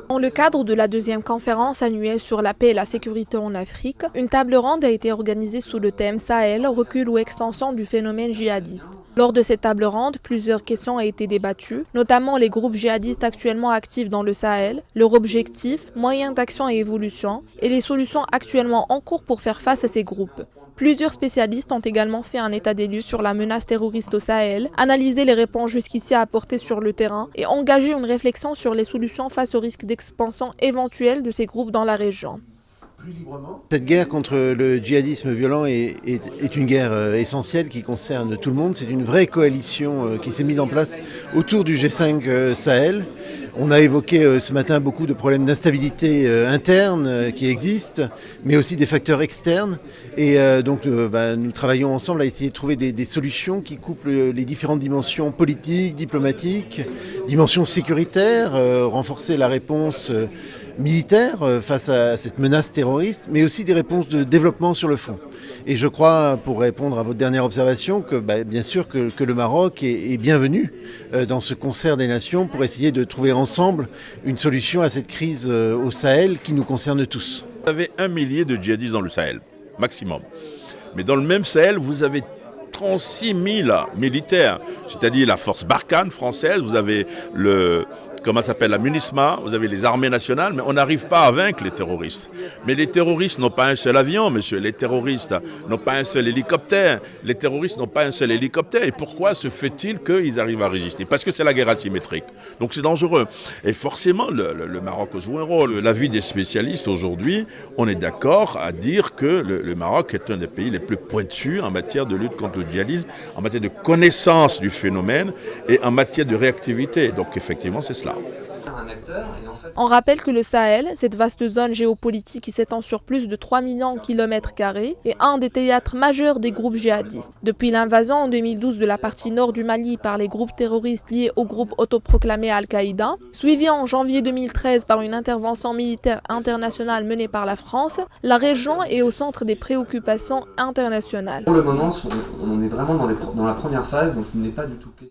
Dans le cadre de la deuxième conférence annuelle sur la paix et la sécurité en Afrique, une table ronde a été organisée sous le thème Sahel, recul ou extension du phénomène djihadiste. Lors de cette table ronde, plusieurs questions ont été débattues, notamment les groupes djihadistes actuellement actifs dans le Sahel, leur objectif, moyens d'action et évolution, et les solutions actuellement en cours pour faire face à ces groupes. Plusieurs spécialistes ont également fait un état des lieux sur la menace terroriste au Sahel, analysé les réponses jusqu'ici apportées sur le terrain et engagé une réflexion sur les solutions face au risque d'expansion éventuelle de ces groupes dans la région. Cette guerre contre le djihadisme violent est une guerre essentielle qui concerne tout le monde. C'est une vraie coalition qui s'est mise en place autour du G5 Sahel. On a évoqué ce matin beaucoup de problèmes d'instabilité interne qui existent, mais aussi des facteurs externes. Et donc nous travaillons ensemble à essayer de trouver des solutions qui couplent les différentes dimensions politiques, diplomatiques, dimensions sécuritaires, renforcer la réponse militaire face à cette menace terroriste, mais aussi des réponses de développement sur le fond. Et je crois, pour répondre à votre dernière observation, que bien sûr que le Maroc est bienvenu dans ce concert des nations pour essayer de trouver ensemble une solution à cette crise au Sahel qui nous concerne tous. Vous avez 1 millier de djihadistes dans le Sahel, maximum. Mais dans le même Sahel, vous avez 36 000 militaires, c'est-à-dire la force Barkhane française, vous avez la MINUSMA, vous avez les armées nationales, mais on n'arrive pas à vaincre les terroristes. Mais les terroristes n'ont pas un seul avion, monsieur. Les terroristes n'ont pas un seul hélicoptère. Les terroristes n'ont pas un seul hélicoptère. Et pourquoi se fait-il qu'ils arrivent à résister? Parce que c'est la guerre asymétrique. Donc c'est dangereux. Et forcément, le Maroc joue un rôle. L'avis des spécialistes aujourd'hui, on est d'accord à dire que le Maroc est un des pays les plus pointus en matière de lutte contre le djihadisme, en matière de connaissance du phénomène et en matière de réactivité. Donc effectivement, c'est cela. On rappelle que le Sahel, cette vaste zone géopolitique qui s'étend sur plus de 3 millions de km², est un des théâtres majeurs des groupes djihadistes. Depuis l'invasion en 2012 de la partie nord du Mali par les groupes terroristes liés au groupe autoproclamé Al-Qaïda, suivi en janvier 2013 par une intervention militaire internationale menée par la France, la région est au centre des préoccupations internationales. Pour le moment, on est vraiment dans la première phase, donc il n'est pas du tout question.